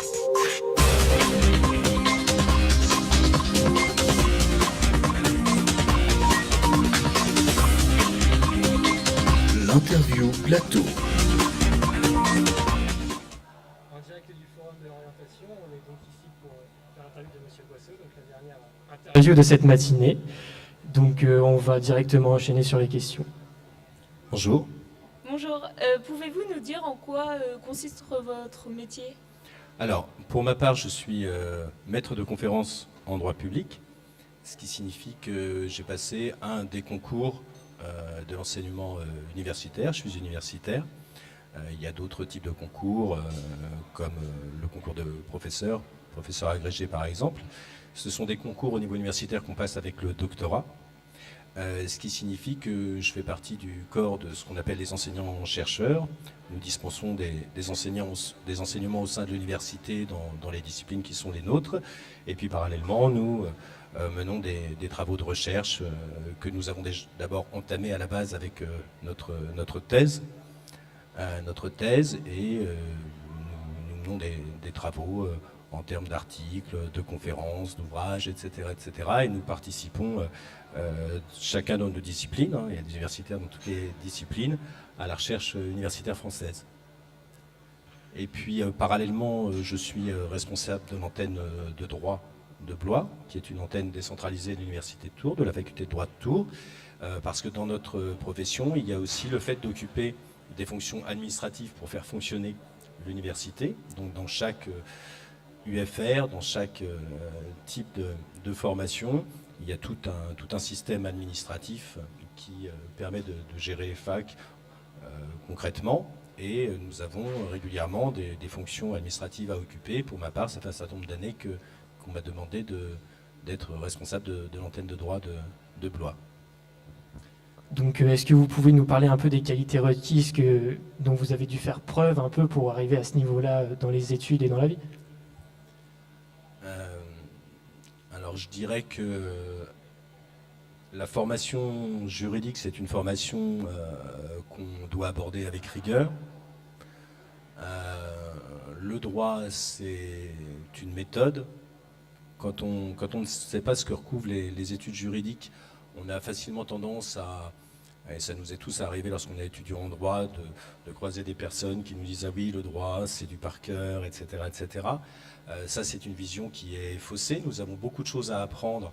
L'interview plateau. En direct du forum de l'orientation, on est donc ici pour faire l'interview de M. Boisseau, donc la dernière interview de cette matinée. Donc on va directement enchaîner sur les questions. Bonjour. Bonjour, pouvez-vous nous dire en quoi consiste votre métier? Alors, pour ma part, je suis maître de conférence en droit public, ce qui signifie que j'ai passé un des concours de l'enseignement universitaire. Je suis universitaire. Il y a d'autres types de concours, comme le concours de professeur agrégé par exemple. Ce sont des concours au niveau universitaire qu'on passe avec le doctorat. Ce qui signifie que je fais partie du corps de ce qu'on appelle les enseignants-chercheurs. Nous dispensons des enseignements au sein de l'université dans les disciplines qui sont les nôtres. Et puis parallèlement, nous menons des travaux de recherche que nous avons d'abord entamés à la base avec notre thèse. Et nous menons des travaux en termes d'articles, de conférences, d'ouvrages, etc., etc. Et nous participons chacun dans nos disciplines, il y a des universitaires dans toutes les disciplines, à la recherche universitaire française. Et puis parallèlement, je suis responsable de l'antenne de droit de Blois, qui est une antenne décentralisée de l'université de Tours, de la faculté de droit de Tours, parce que dans notre profession, il y a aussi le fait d'occuper des fonctions administratives pour faire fonctionner l'université. Donc dans chaque UFR, dans chaque type de formation, il y a tout un système administratif qui permet de gérer les facs concrètement. Et nous avons régulièrement des fonctions administratives à occuper. Pour ma part, ça fait un certain nombre d'années qu'on m'a demandé d'être responsable de l'antenne de droit de Blois. Donc est-ce que vous pouvez nous parler un peu des qualités requises dont vous avez dû faire preuve un peu pour arriver à ce niveau-là dans les études et dans la vie? Alors je dirais que la formation juridique, c'est une formation qu'on doit aborder avec rigueur. Le droit, c'est une méthode. Quand on ne sait pas ce que recouvrent les études juridiques, on a facilement tendance et ça nous est tous arrivé lorsqu'on est étudiant en droit, de croiser des personnes qui nous disent « Ah oui, le droit, c'est du par cœur, etc. etc. » Ça, c'est une vision qui est faussée. Nous avons beaucoup de choses à apprendre,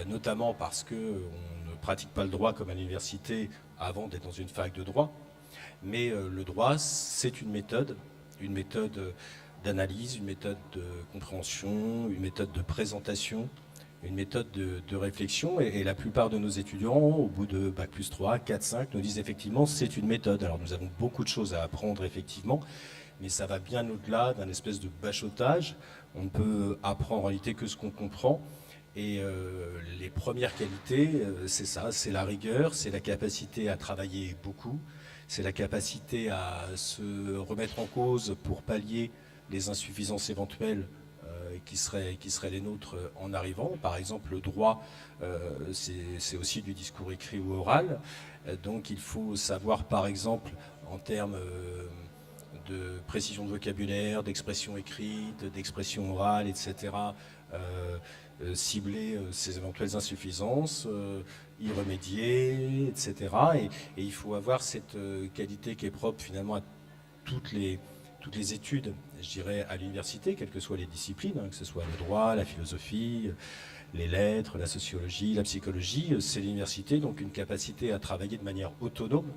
notamment parce qu'on ne pratique pas le droit comme à l'université avant d'être dans une fac de droit. Mais le droit, c'est une méthode d'analyse, une méthode de compréhension, une méthode de présentation, une méthode de réflexion. Et la plupart de nos étudiants, au bout de Bac plus 3, 4, 5, nous disent effectivement c'est une méthode. Alors nous avons beaucoup de choses à apprendre effectivement, mais ça va bien au-delà d'un espèce de bachotage. On ne peut apprendre en réalité que ce qu'on comprend. Et les premières qualités, c'est ça, c'est la rigueur, c'est la capacité à travailler beaucoup, c'est la capacité à se remettre en cause pour pallier les insuffisances éventuelles qui seraient les nôtres en arrivant. Par exemple, le droit, c'est aussi du discours écrit ou oral. Donc il faut savoir, par exemple, en termes de précision de vocabulaire, d'expression écrite, d'expression orale, etc., cibler ces éventuelles insuffisances, y remédier, etc. Et il faut avoir cette qualité qui est propre finalement à toutes les études, je dirais, à l'université, quelles que soient les disciplines, que ce soit le droit, la philosophie, les lettres, la sociologie, la psychologie. C'est l'université, donc une capacité à travailler de manière autonome,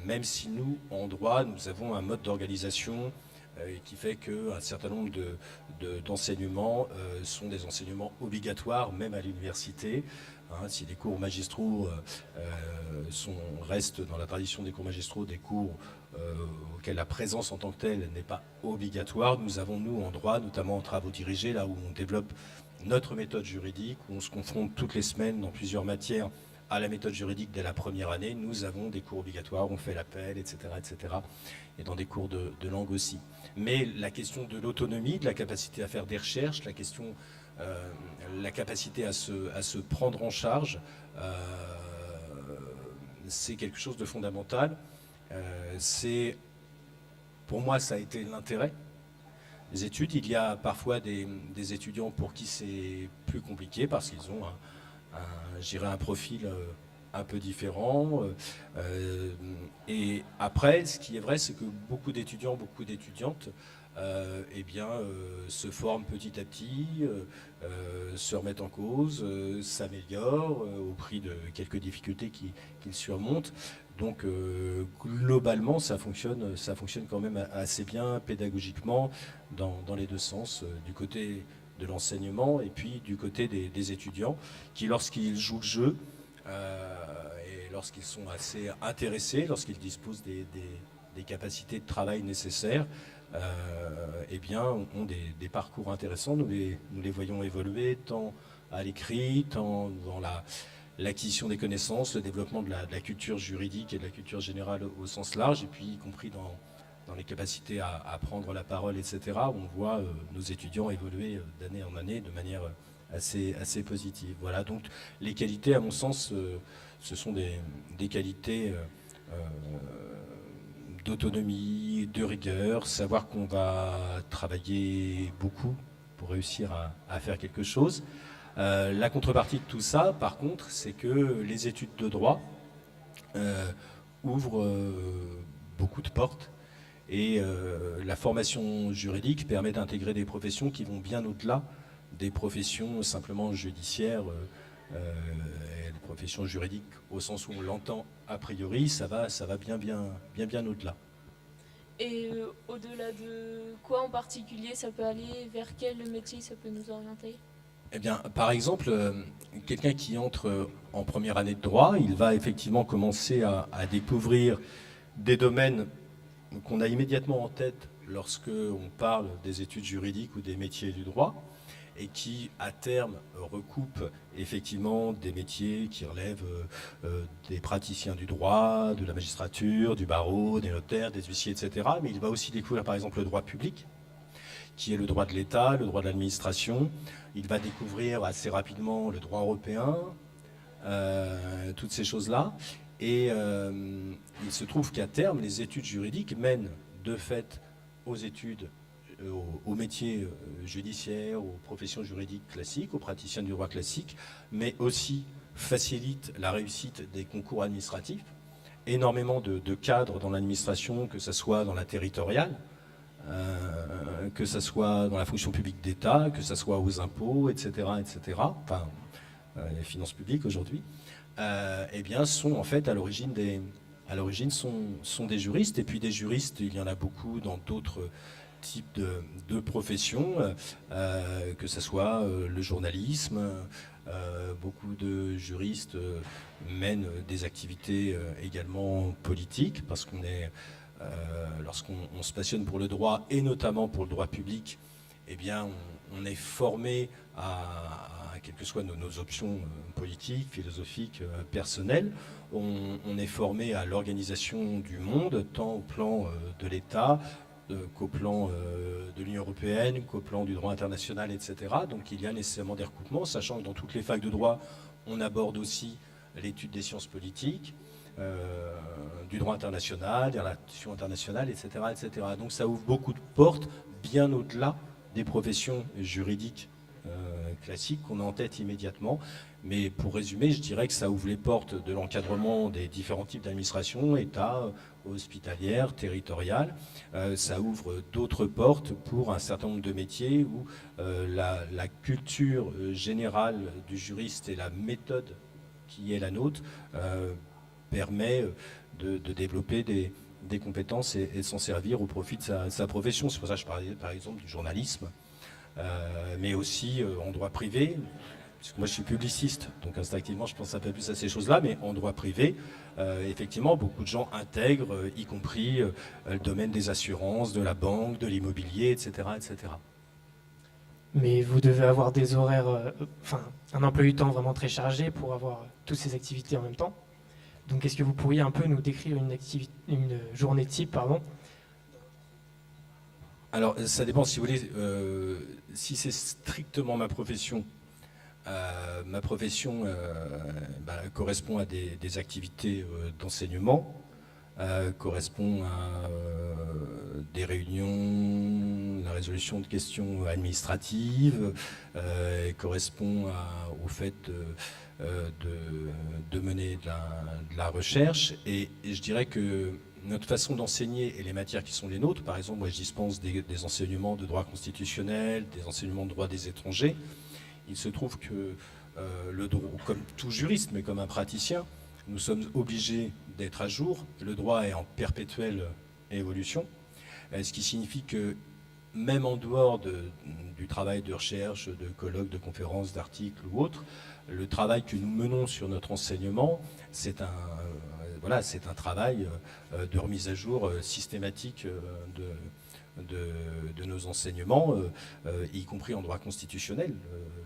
même si nous, en droit, nous avons un mode d'organisation qui fait qu'un certain nombre d'enseignements sont des enseignements obligatoires, même à l'université. Si les cours magistraux restent dans la tradition des cours magistraux, des cours auxquels la présence en tant que telle n'est pas obligatoire, nous avons, nous, en droit, notamment en travaux dirigés, là où on développe notre méthode juridique, où on se confronte toutes les semaines dans plusieurs matières à la méthode juridique dès la première année, nous avons des cours obligatoires, on fait l'appel, etc., etc., et dans des cours de langue aussi. Mais la question de l'autonomie, de la capacité à faire des recherches, la capacité à se prendre en charge, c'est quelque chose de fondamental. C'est pour moi, ça a été l'intérêt des études. Il y a parfois des étudiants pour qui c'est plus compliqué parce qu'ils ont je dirais un profil un peu différent. Et après, ce qui est vrai, c'est que beaucoup d'étudiants, beaucoup d'étudiantes se forment petit à petit, se remettent en cause, s'améliorent au prix de quelques difficultés qu'ils surmontent. Donc globalement, ça fonctionne quand même assez bien pédagogiquement dans les deux sens, du côté de l'enseignement et puis du côté des étudiants qui, lorsqu'ils jouent le jeu et lorsqu'ils sont assez intéressés, lorsqu'ils disposent des capacités de travail nécessaires, ont des parcours intéressants. Nous les voyons évoluer tant à l'écrit, tant dans l'acquisition des connaissances, le développement de la culture juridique et de la culture générale au sens large, et puis y compris dans les capacités à prendre la parole, etc. On voit nos étudiants évoluer d'année en année de manière assez positive. Voilà, donc les qualités, à mon sens, ce sont des qualités d'autonomie, de rigueur, savoir qu'on va travailler beaucoup pour réussir à faire quelque chose. La contrepartie de tout ça, par contre, c'est que les études de droit ouvrent beaucoup de portes et la formation juridique permet d'intégrer des professions qui vont bien au-delà des professions simplement judiciaires, les professions juridiques au sens où on l'entend a priori, ça va bien au-delà. Et au-delà de quoi en particulier ça peut aller? Vers quel métier ça peut nous orienter? Eh bien, par exemple, quelqu'un qui entre en première année de droit, il va effectivement commencer à découvrir des domaines qu'on a immédiatement en tête lorsque on parle des études juridiques ou des métiers du droit, et qui, à terme, recoupent effectivement des métiers qui relèvent des praticiens du droit, de la magistrature, du barreau, des notaires, des huissiers, etc. Mais il va aussi découvrir, par exemple, le droit public, qui est le droit de l'État, le droit de l'administration. Il va découvrir assez rapidement le droit européen, toutes ces choses-là. Et il se trouve qu'à terme, les études juridiques mènent de fait aux études, aux métiers judiciaires, aux professions juridiques classiques, aux praticiens du droit classique, mais aussi facilitent la réussite des concours administratifs. Énormément de cadres dans l'administration, que ce soit dans la territoriale, que ce soit dans la fonction publique d'État, que ce soit aux impôts, etc., enfin, les finances publiques aujourd'hui, sont en fait à l'origine sont des juristes. Et puis des juristes, il y en a beaucoup dans d'autres types de professions, que ce soit le journalisme. Beaucoup de juristes mènent des activités également politiques, parce qu'on est lorsqu'on se passionne pour le droit, et notamment pour le droit public, on est formé à quelles que soient nos options politiques, philosophiques, personnelles. On est formé à l'organisation du monde, tant au plan de l'État qu'au plan de l'Union européenne, qu'au plan du droit international, etc. Donc il y a nécessairement des recoupements, sachant que dans toutes les facs de droit, on aborde aussi l'étude des sciences politiques, du droit international, des relations internationales, etc., etc. Donc ça ouvre beaucoup de portes, bien au-delà des professions juridiques classiques qu'on a en tête immédiatement. Mais pour résumer, je dirais que ça ouvre les portes de l'encadrement des différents types d'administration, État, hospitalière, territoriale. Ça ouvre d'autres portes pour un certain nombre de métiers où la culture générale du juriste et la méthode qui est la nôtre permet de développer des compétences et de s'en servir au profit de sa profession. C'est pour ça que je parlais par exemple du journalisme, mais aussi en droit privé, puisque moi je suis publiciste, donc instinctivement je pense un peu plus à ces choses-là, mais en droit privé, effectivement beaucoup de gens intègrent, y compris le domaine des assurances, de la banque, de l'immobilier, etc., etc. Mais vous devez avoir des horaires, un emploi du temps vraiment très chargé pour avoir toutes ces activités en même temps. Donc est-ce que vous pourriez un peu nous décrire une journée type, pardon? Alors ça dépend, si vous voulez, si c'est strictement ma profession correspond à des activités d'enseignement, correspond à des réunions, la résolution de questions administratives, correspond au fait de mener de la recherche. Et je dirais que notre façon d'enseigner et les matières qui sont les nôtres, par exemple, moi je dispense des enseignements de droit constitutionnel, des enseignements de droit des étrangers. Il se trouve que le droit, comme tout juriste, mais comme un praticien, nous sommes obligés d'être à jour. Le droit est en perpétuelle évolution, ce qui signifie que même en dehors du travail de recherche, de colloques, de conférences, d'articles ou autres, le travail que nous menons sur notre enseignement, c'est un travail de remise à jour systématique de nos enseignements, y compris en droit constitutionnel.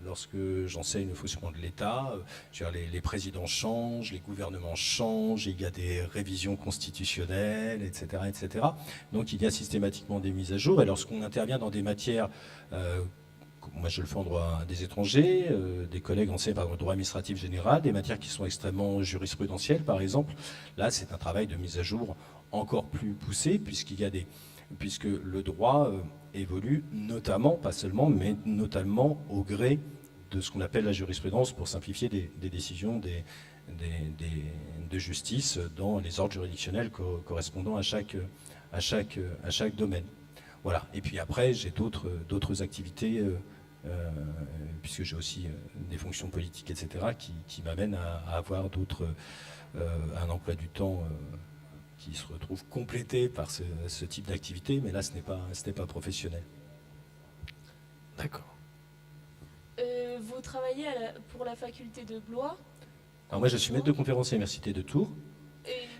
Lorsque j'enseigne le fonctionnement de l'État, les présidents changent, les gouvernements changent, il y a des révisions constitutionnelles, etc., etc. Donc il y a systématiquement des mises à jour. Et lorsqu'on intervient dans des matières, moi je le fais en droit des étrangers, des collègues enseignent par exemple le droit administratif général, des matières qui sont extrêmement jurisprudentielles par exemple, là c'est un travail de mise à jour encore plus poussé, puisque le droit évolue notamment, pas seulement, mais notamment au gré de ce qu'on appelle la jurisprudence, pour simplifier des décisions de justice dans les ordres juridictionnels correspondant à chaque domaine. Voilà. Et puis après, j'ai d'autres activités, puisque j'ai aussi des fonctions politiques, etc., qui m'amènent à avoir un emploi du temps qui se retrouve complété par ce type d'activité, mais là, ce n'est pas professionnel. D'accord. Vous travaillez pour la faculté de Blois. Alors moi, je suis maître de conférence à l'Université de Tours,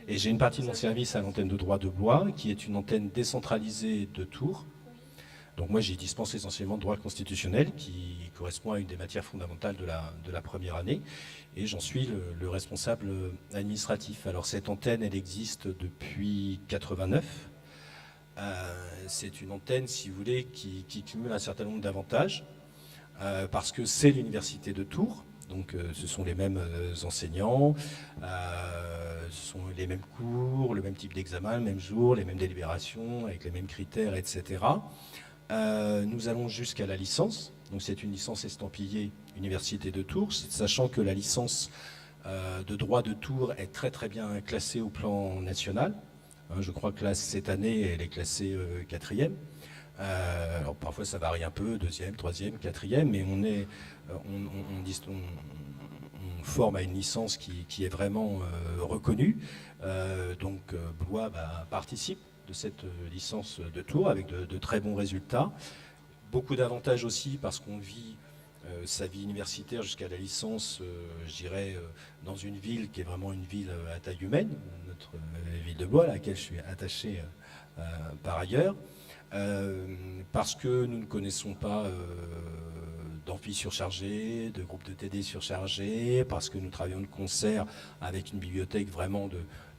et j'ai une partie de mon service à l'antenne de droit de Blois, qui est une antenne décentralisée de Tours. Donc moi, j'y dispense les enseignements de droit constitutionnel, qui correspond à une des matières fondamentales de la première année, et j'en suis le responsable administratif. Alors cette antenne, elle existe depuis 89. C'est une antenne, si vous voulez, qui cumule un certain nombre d'avantages, parce que c'est l'Université de Tours, donc ce sont les mêmes enseignants, ce sont les mêmes cours, le même type d'examen, le même jour, les mêmes délibérations, avec les mêmes critères, etc. Nous allons jusqu'à la licence, donc c'est une licence estampillée Université de Tours, sachant que la licence de droit de Tours est très très bien classée au plan national. Je crois que là, cette année, elle est classée 4e. Alors parfois ça varie un peu, 2e, 3e, 4e, mais on forme à une licence qui est vraiment reconnue. Donc Blois participe de cette licence de Tours avec de très bons résultats. Beaucoup d'avantages aussi parce qu'on vit sa vie universitaire jusqu'à la licence, je dirais, dans une ville qui est vraiment une ville à taille humaine, notre ville de Blois, à laquelle je suis attaché par ailleurs. Parce que nous ne connaissons pas d'amphi surchargé, de groupe de TD surchargé, parce que nous travaillons de concert avec une bibliothèque vraiment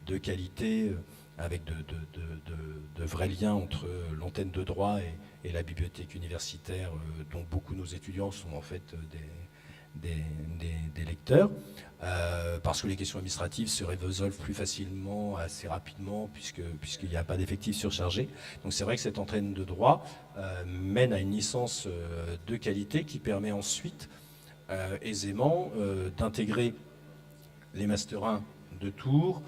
de qualité, avec de vrais liens entre l'antenne de droit et la bibliothèque universitaire, dont beaucoup de nos étudiants sont en fait des lecteurs, parce que les questions administratives se résolvent plus facilement, assez rapidement, puisqu'il n'y a pas d'effectifs surchargés. Donc c'est vrai que cette antenne de droit mène à une licence de qualité qui permet ensuite aisément d'intégrer les Master 1 de Tours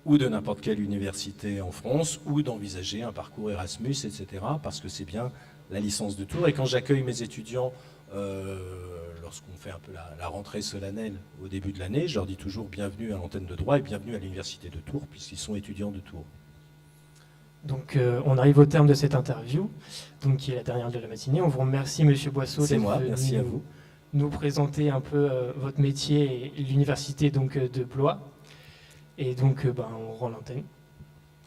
ou de n'importe quelle université en France, ou d'envisager un parcours Erasmus, etc., parce que c'est bien la licence de Tours. Et quand j'accueille mes étudiants, lorsqu'on fait un peu la rentrée solennelle au début de l'année, je leur dis toujours bienvenue à l'antenne de droit et bienvenue à l'université de Tours, puisqu'ils sont étudiants de Tours. Donc on arrive au terme de cette interview, donc qui est la dernière de la matinée. On vous remercie, Monsieur Boisseau, C'est moi, merci à vous. Nous présenter un peu votre métier et l'université donc de Blois. Et donc on rend l'antenne.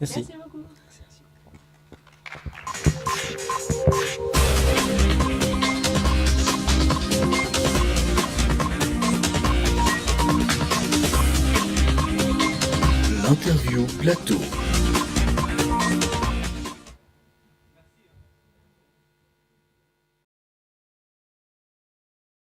Merci. Merci beaucoup. L'interview plateau.